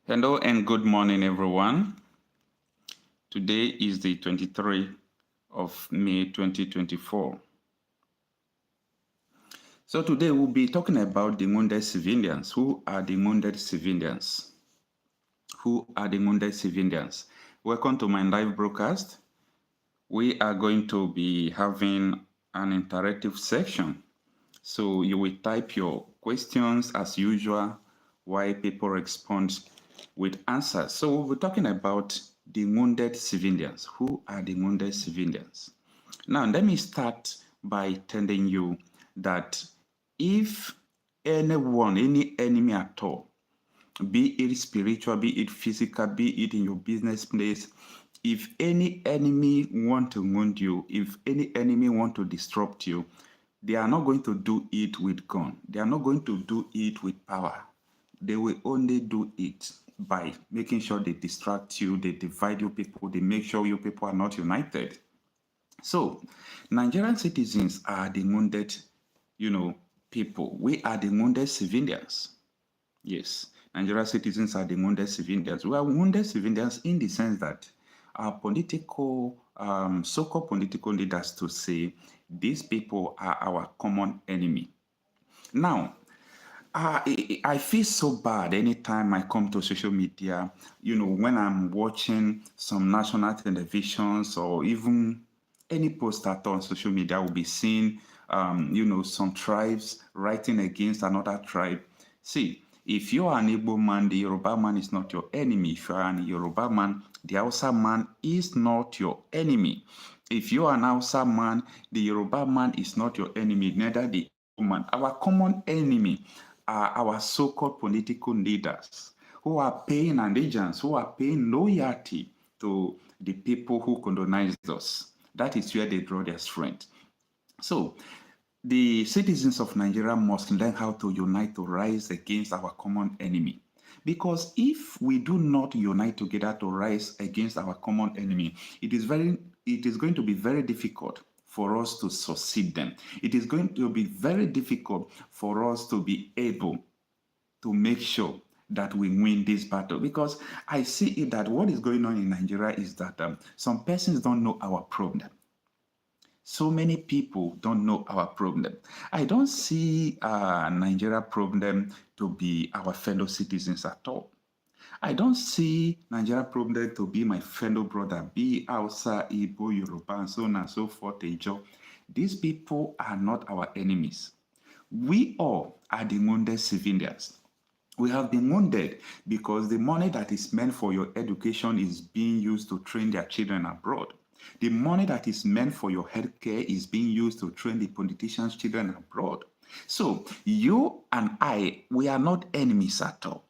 Hello and good morning, everyone. Today is the 23rd of May 2024. So today we'll be talking about the wounded civilians. Who are the wounded civilians? Who are the wounded civilians? Welcome to my live broadcast. We are going to be having an interactive section. So you will type your questions as usual while people respond with answers. So we'll be talking about the wounded civilians. Who are the wounded civilians? Now, let me start by telling you that if anyone, any enemy at all, be it spiritual, be it physical, be it in your business place, if any enemy want to wound you, if any enemy want to disrupt you, they are not going to do it with gun. They are not going to do it with power. They will only do it by making sure they distract you, they divide you people, they make sure you people are not united. So, Nigerian citizens are the wounded, people. We are the wounded civilians. Yes, Nigerian citizens are the wounded civilians. We are wounded civilians in the sense that our political, so-called political leaders to say these people are our common enemy. Now, I feel so bad anytime I come to social media, when I'm watching some national televisions or even any poster on social media, I will be seeing, some tribes writing against another tribe. See, if you are an Igbo man, the Yoruba man is not your enemy. If you are an Yoruba man, the Hausa man is not your enemy. If you are an Hausa man, the Yoruba man is not your enemy, neither the Igbo man. Our common enemy are our so-called political leaders who are paying allegiance, who are paying loyalty to the people who colonized us. That is where they draw their strength. So the citizens of Nigeria must learn how to unite to rise against our common enemy. Because if we do not unite together to rise against our common enemy, it is going to be very difficult for us to succeed them. It is going to be very difficult for us to be able to make sure that we win this battle, because I see it that what is going on in Nigeria is that some persons don't know our problem. So many people don't know our problem. I don't see Nigeria problem to be our fellow citizens at all. I don't see Nigeria problem to be my fellow brother, be Hausa, Igbo, Yoruba, and so on and so forth, Ejo. These people are not our enemies. We all are the wounded civilians. We have been wounded because the money that is meant for your education is being used to train their children abroad. The money that is meant for your healthcare is being used to train the politicians' children abroad. So you and I, we are not enemies at all.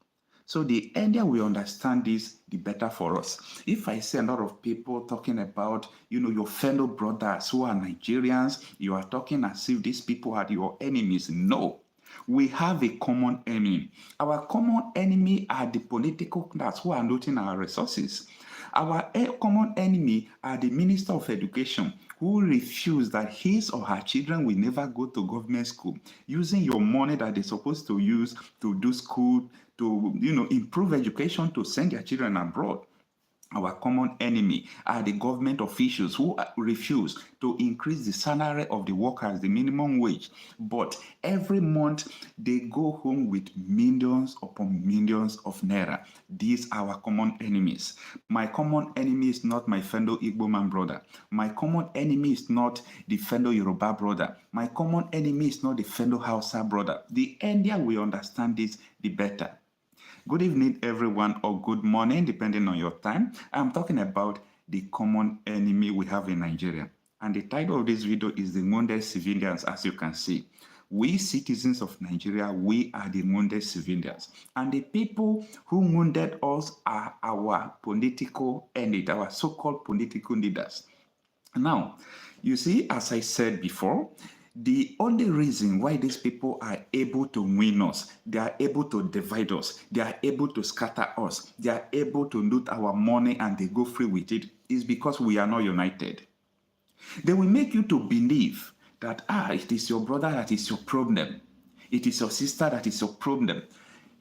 So the earlier we understand this, the better for us. If I see a lot of people talking about, your fellow brothers who are Nigerians, you are talking as if these people are your enemies. No. We have a common enemy. Our common enemy are the political class who are looting our resources. Our common enemy are the Minister of Education who refuse that his or her children will never go to government school, using your money that they're supposed to use to do school, to improve education, to send their children abroad. Our common enemy are the government officials who refuse to increase the salary of the workers, the minimum wage. But every month they go home with millions upon millions of naira. These are our common enemies. My common enemy is not my fellow Igbo man brother. My common enemy is not the fellow Yoruba brother. My common enemy is not the fellow Hausa brother. The earlier we understand this, the better. Good evening, everyone, or good morning, depending on your time. I'm talking about the common enemy we have in Nigeria. And the title of this video is The Wounded Civilians, as you can see. We citizens of Nigeria, we are the wounded civilians. And the people who wounded us are our political elite, our so-called political leaders. Now, you see, as I said before, the only reason why these people are able to win us, they are able to divide us, they are able to scatter us, they are able to loot our money and they go free with it, is because we are not united. They will make you to believe that, it is your brother that is your problem. It is your sister that is your problem.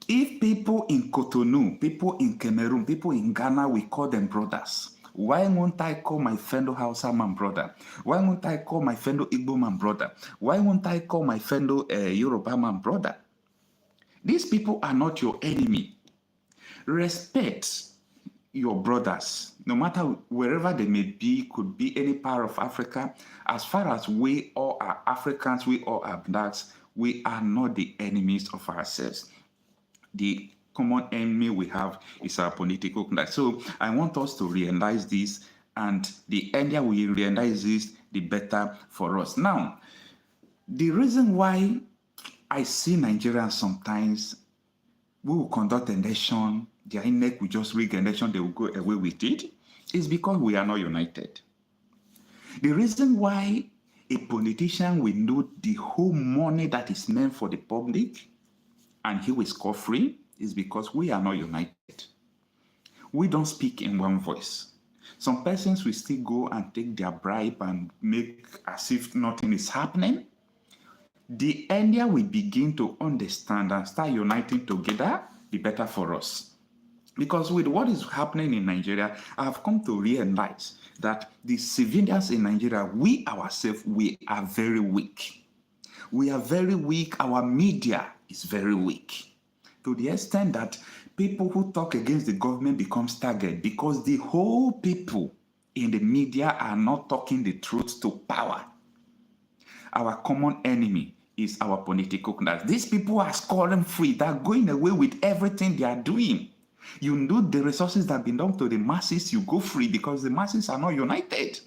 If people in Cotonou, people in Cameroon, people in Ghana, we call them brothers, why won't I call my fellow Hausa man brother? Why won't I call my fellow Igbo man brother? Why won't I call my fellow Yoruba man brother? These people are not your enemy. Respect your brothers, no matter wherever they may be, could be any part of Africa. As far as we all are Africans, we all are blacks, we are not the enemies of ourselves. The common enemy we have is our political class. So I want us to realize this, and the earlier we realize this, the better for us. Now, the reason why I see Nigerians sometimes, we will conduct a nation, their INEC will just rig a nation, they will go away with it, is because we are not united. The reason why a politician will know the whole money that is meant for the public and he will score free is because we are not united. We don't speak in one voice. Some persons will still go and take their bribe and make as if nothing is happening. The earlier we begin to understand and start uniting together, the better for us. Because with what is happening in Nigeria, I have come to realize that the civilians in Nigeria, we ourselves, we are very weak. We are very weak. Our media is very weak. To the extent that people who talk against the government become staggered because the whole people in the media are not talking the truth to power. Our common enemy is our political class. These people are scoring free. They're going away with everything they are doing. You know the resources that belong to the masses, you go free because the masses are not united.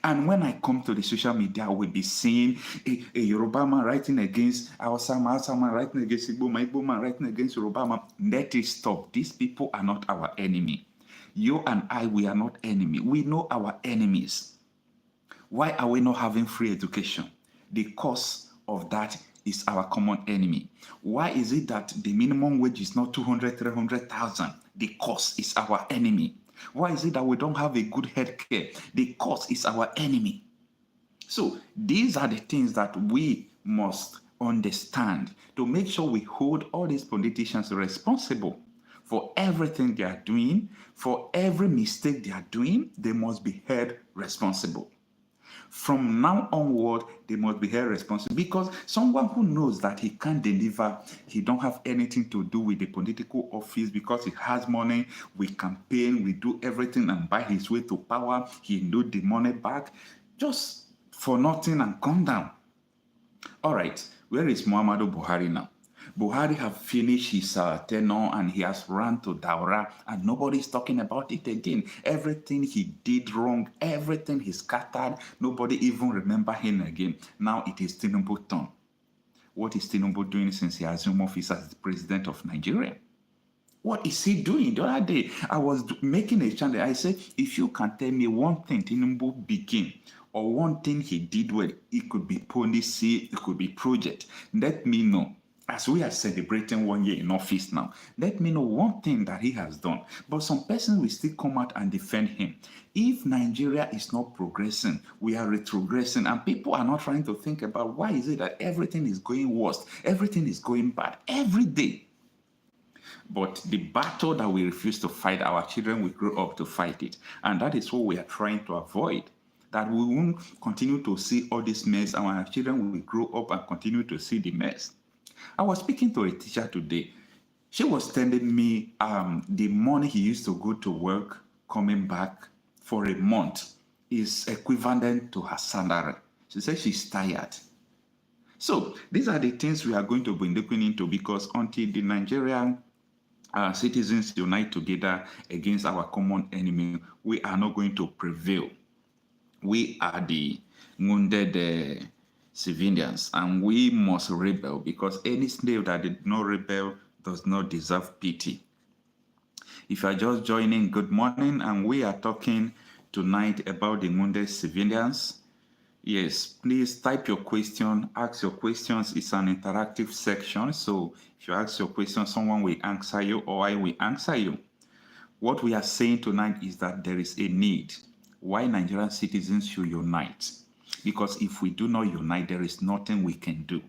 And when I come to the social media, I will be seeing a Yoruba man writing against Hausa man writing against Igbo man writing against Yoruba man. Let it stop. These people are not our enemy. You and I, we are not enemy. We know our enemies. Why are we not having free education? The cause of that is our common enemy. Why is it that the minimum wage is not 200, 300,000? The cause is our enemy. Why is it that we don't have a good health care? The cause is our enemy. So these are the things that we must understand to make sure we hold all these politicians responsible for everything they are doing, for every mistake they are doing. They must be held responsible. From now onward, they must be held responsible, because someone who knows that he can't deliver, he don't have anything to do with the political office because he has money, we campaign, we do everything and buy his way to power, he need the money back, just for nothing and come down. All right, where is Muhammadu Buhari now? Buhari have finished his tenure and he has run to Daura and nobody's talking about it again. Everything he did wrong, everything he scattered, nobody even remember him again. Now it is Tinubu's turn. What is Tinubu doing since he assumed office as the president of Nigeria? What is he doing? The other day, I was making a channel. I said, if you can tell me one thing Tinubu began or one thing he did well, it could be policy, it could be project. Let me know. As we are celebrating 1 year in office now, let me know one thing that he has done. But some persons will still come out and defend him. If Nigeria is not progressing, we are retrogressing, and people are not trying to think about why is it that everything is going worse, everything is going bad every day. But the battle that we refuse to fight, our children will grow up to fight it. And that is what we are trying to avoid. That we won't continue to see all this mess, and our children will grow up and continue to see the mess. I was speaking to a teacher today. She was telling me the money he used to go to work, coming back for a month, is equivalent to her salary. She said she's tired. So these are the things we are going to be looking into, because until the Nigerian citizens unite together against our common enemy, we are not going to prevail. We are the wounded civilians, and we must rebel, because any slave that did not rebel does not deserve pity. If you are just joining, good morning, and we are talking tonight about the wounded civilians. Yes, please type your question, ask your questions. It's an interactive section, so if you ask your question, someone will answer you or I will answer you. What we are saying tonight is that there is a need why Nigerian citizens should unite. Because if we do not unite, there is nothing we can do.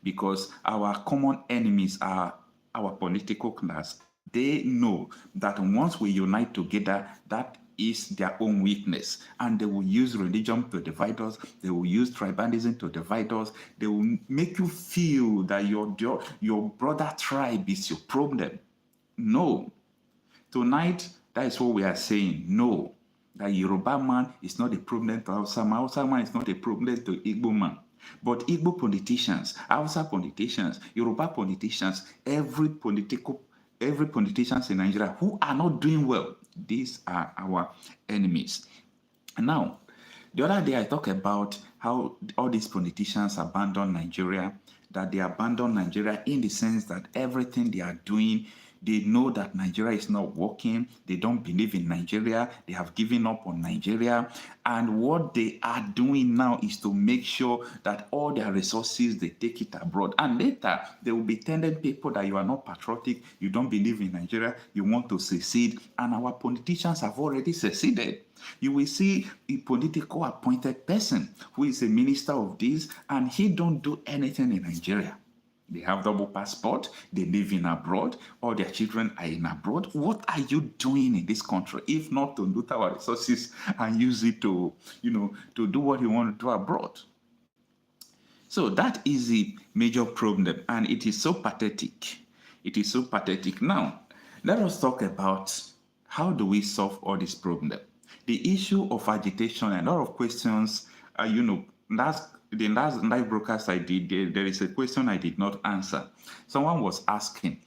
Because our common enemies are our political class, they know that once we unite together, that is their own weakness, and they will use religion to divide us. They will use tribalism to divide us. They will make you feel that your brother tribe is your problem. No. Tonight, that is what we are saying. No. That Yoruba man is not a problem to Hausa man. Hausa man is not a problem to Igbo man. But Igbo politicians, Hausa politicians, Yoruba politicians, every politicians in Nigeria who are not doing well, these are our enemies. Now, the other day I talked about how all these politicians abandon Nigeria, that they abandon Nigeria in the sense that everything they are doing, they know that Nigeria is not working. They don't believe in Nigeria. They have given up on Nigeria. And what they are doing now is to make sure that all their resources, they take it abroad. And later, they will be telling people that you are not patriotic, you don't believe in Nigeria, you want to secede. And our politicians have already seceded. You will see a political appointed person who is a minister of this, and he don't do anything in Nigeria. They have double passport, they live in abroad, all their children are in abroad. What are you doing in this country if not to loot our resources and use it to, to do what you want to do abroad? So that is the major problem, and it is so pathetic. It is so pathetic. Now, let us talk about how do we solve all this problem. The issue of agitation, and a lot of questions, the last live broadcast I did, there is a question I did not answer. Someone was asking,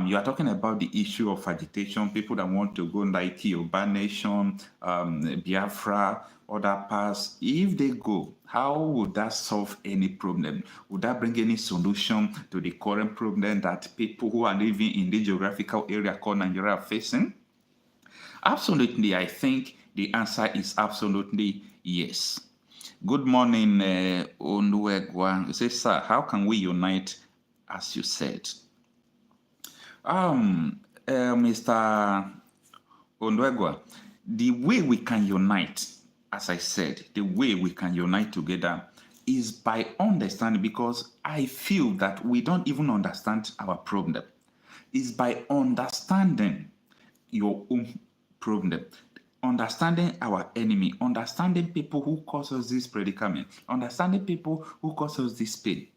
you are talking about the issue of agitation, people that want to go like Yoruba Nation, Biafra, other parts. If they go, how would that solve any problem? Would that bring any solution to the current problem that people who are living in the geographical area called Nigeria are facing? Absolutely, I think the answer is absolutely yes. Good morning, Onuegwa. You say, sir, how can we unite, as you said? Mr. Onuegwa, the way we can unite, as I said, the way we can unite together is by understanding, because I feel that we don't even understand our problem. Is by understanding your own problem, understanding our enemy, understanding people who cause us this predicament, understanding people who cause us this pain.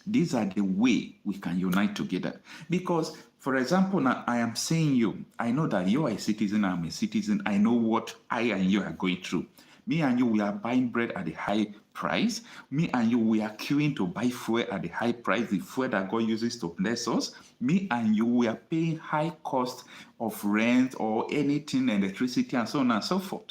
These are the way we can unite together. Because, for example, now I am saying you, I know that you are a citizen, I'm a citizen, I know what I and you are going through. Me and you, we are buying bread at a high price. Me and you, we are queuing to buy fuel at a high price, the fuel that God uses to bless us. Me and you, we are paying high cost of rent or anything, electricity, and so on and so forth.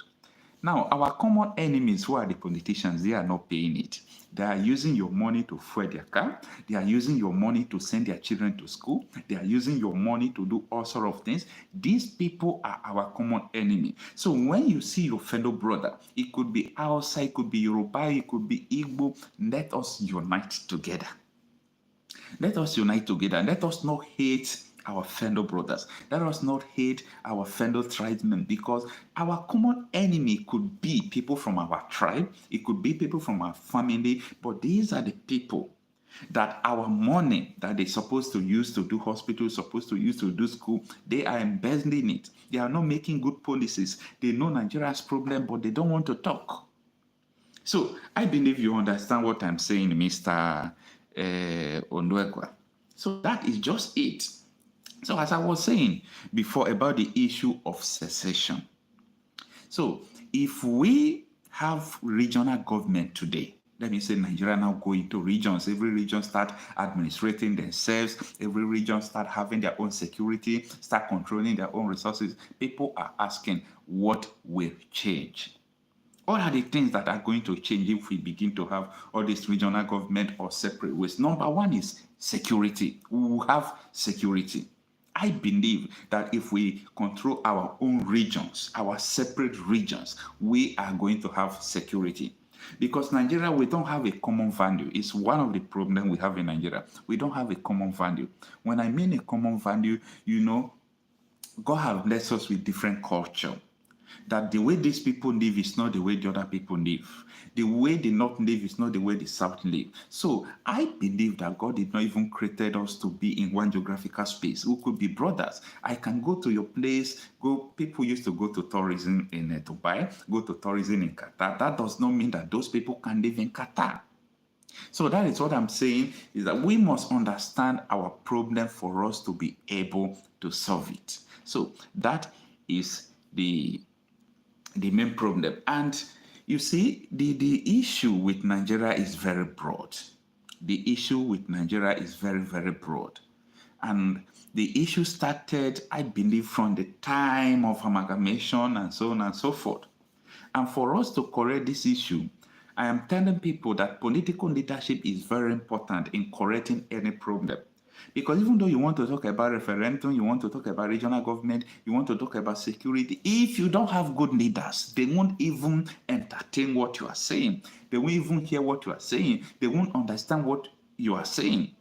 Now, our common enemies, who are the politicians, they are not paying it. They are using your money to fuel their car. They are using your money to send their children to school. They are using your money to do all sorts of things. These people are our common enemy. So when you see your fellow brother, it could be Hausa, it could be Yoruba, it could be Igbo, let us unite together. Let us unite together. Let us not hate our fellow brothers. Let us not hate our fellow tribesmen, because our common enemy could be people from our tribe, it could be people from our family, but these are the people that our money that they're supposed to use to do hospitals, supposed to use to do school, they are embezzling it. They are not making good policies. They know Nigeria's problem, but they don't want to talk. So I believe you understand what I'm saying, Mr. Onuekwa. So that is just it. So as I was saying before about the issue of secession. So if we have regional government today, let me say Nigeria now go into regions. Every region start administrating themselves. Every region start having their own security, start controlling their own resources. People are asking, what will change? What are the things that are going to change if we begin to have all this regional government or separate ways? Number one is security. We will have security. I believe that if we control our own regions, our separate regions, we are going to have security. Because Nigeria, we don't have a common value. It's one of the problems we have in Nigeria. We don't have a common value. When I mean a common value, God has blessed us with different culture. that the way these people live is not the way the other people live. The way the North live is not the way the South live. So I believe that God did not even created us to be in one geographical space. We could be brothers. I can go to your place. People used to go to tourism in Dubai, go to tourism in Qatar. That does not mean that those people can live in Qatar. So that is what I'm saying, is that we must understand our problem for us to be able to solve it. So that is the main problem. And you see, the issue with Nigeria is very broad. The issue with Nigeria is very, very broad. And the issue started, I believe, from the time of amalgamation and so on and so forth. And for us to correct this issue, I am telling people that political leadership is very important in correcting any problem. Because even though you want to talk about referendum, you want to talk about regional government, you want to talk about security, if you don't have good leaders, they won't even entertain what you are saying. They won't even hear what you are saying. They won't understand what you are saying.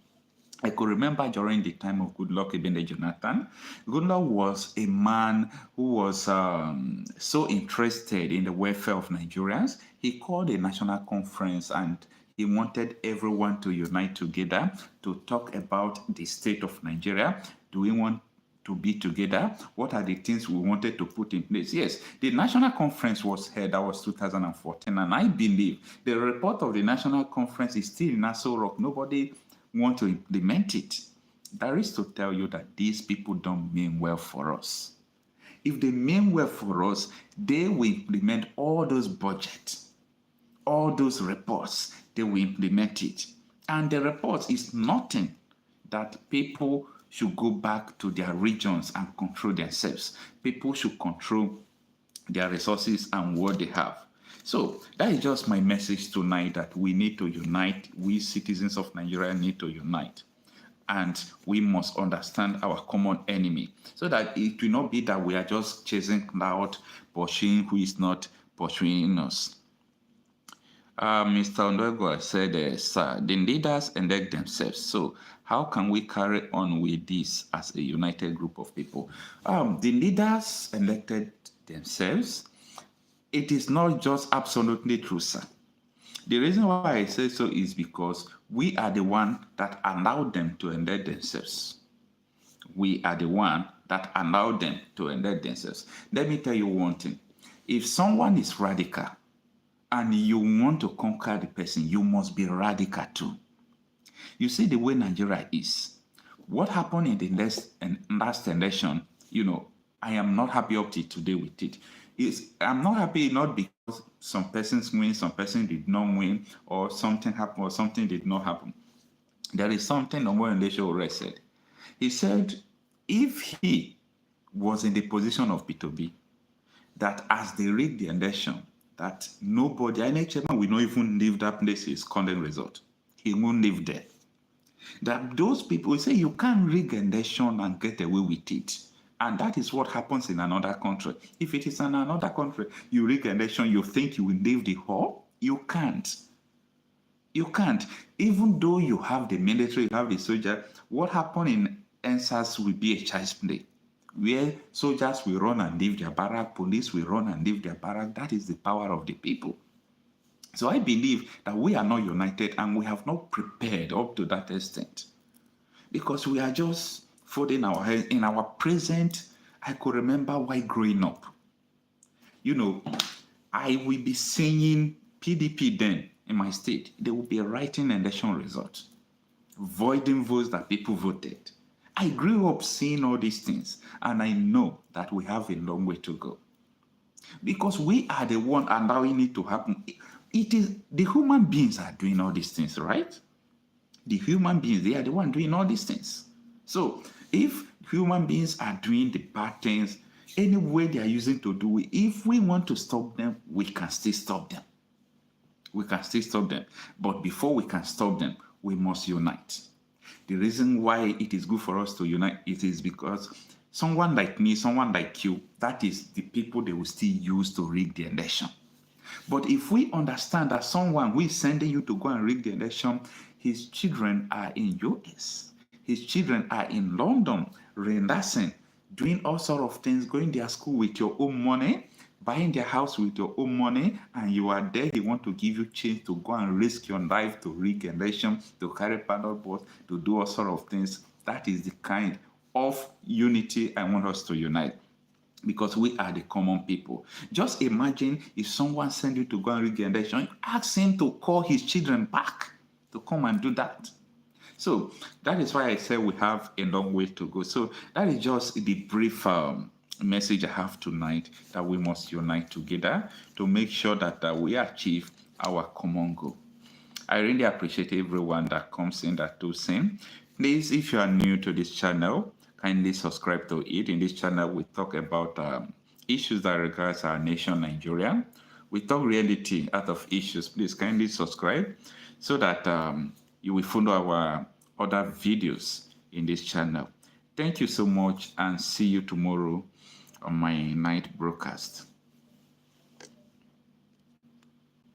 I could remember during the time of Goodluck Ebele Jonathan, Goodluck was a man who was so interested in the welfare of Nigerians. He called a national conference and he wanted everyone to unite together to talk about the state of Nigeria. Do we want to be together? What are the things we wanted to put in place? Yes, the national conference was held. That was 2014, and I believe the report of the national conference is still in Aso Rock. Nobody want to implement it. That is to tell you that these people don't mean well for us. If they mean well for us, they will implement all those budgets, all those reports. They will implement it. And the report is nothing that people should go back to their regions and control themselves. People should control their resources and what they have. So that is just my message tonight, that we need to unite. We citizens of Nigeria need to unite. And we must understand our common enemy, so that it will not be that we are just chasing cloud, pursuing who is not pursuing us. Mr. Ondogo said, sir, the leaders elect themselves. So how can we carry on with this as a united group of people? The leaders elected themselves. It is not just absolutely true, sir. The reason why I say so is because we are the one that allowed them to elect themselves. We are the one that allowed them to elect themselves. Let me tell you one thing. If someone is radical and you want to conquer the person, you must be radical too. You see the way Nigeria is. What happened in the last election, I am not happy up to today with it. I'm not happy not because some persons win, some person did not win, or something happened or something did not happen. There is something Omoyele already said. He said if he was in the position of P2B, that as they rigged the election, that nobody, any chairman will not even leave that place his current result. He won't live there. That those people say you can't rig an election and get away with it. And that is what happens in another country. If it is in another country, you rig an election, you think you will leave the hall? You can't. You can't. Even though you have the military, you have the soldier, what happened in NSAS will be a child's play, where soldiers will run and leave their barrack, police will run and leave their barrack. That is the power of the people. So I believe that we are not united and we have not prepared up to that extent, because we are just folding our heads in our present. I could remember while growing up, I will be seeing PDP then in my state. They will be writing election results, voiding votes that people voted. I grew up seeing all these things, and I know that we have a long way to go, because we are the one allowing it to happen. It is the human beings are doing all these things, right? The human beings, they are the one doing all these things. So if human beings are doing the bad things, any way they are using to do it, if we want to stop them, we can still stop them. We can still stop them. But before we can stop them, we must unite. The reason why it is good for us to unite, it is because someone like me, someone like you, that is the people they will still use to rig the election. But if we understand that someone who is sending you to go and rig the election, his children are in US, his children are in London, relaxing, doing all sorts of things, going to their school with your own money, buying their house with your own money, and you are there, they want to give you change to go and risk your life to rig election, to carry panel boards, to do all sort of things. That is the kind of unity I want us to unite, because we are the common people. Just imagine if someone sent you to go and rig election, ask him to call his children back to come and do that. So that is why I say we have a long way to go. So that is just the brief message I have tonight, that we must unite together to make sure that we achieve our common goal. I really appreciate everyone that comes in, that does in. Please, if you are new to this channel, kindly subscribe to it. In this channel, we talk about issues that regards our nation, Nigeria. We talk reality out of issues. Please kindly subscribe so that you will follow our other videos in this channel. Thank you so much, and see you tomorrow on my night broadcast.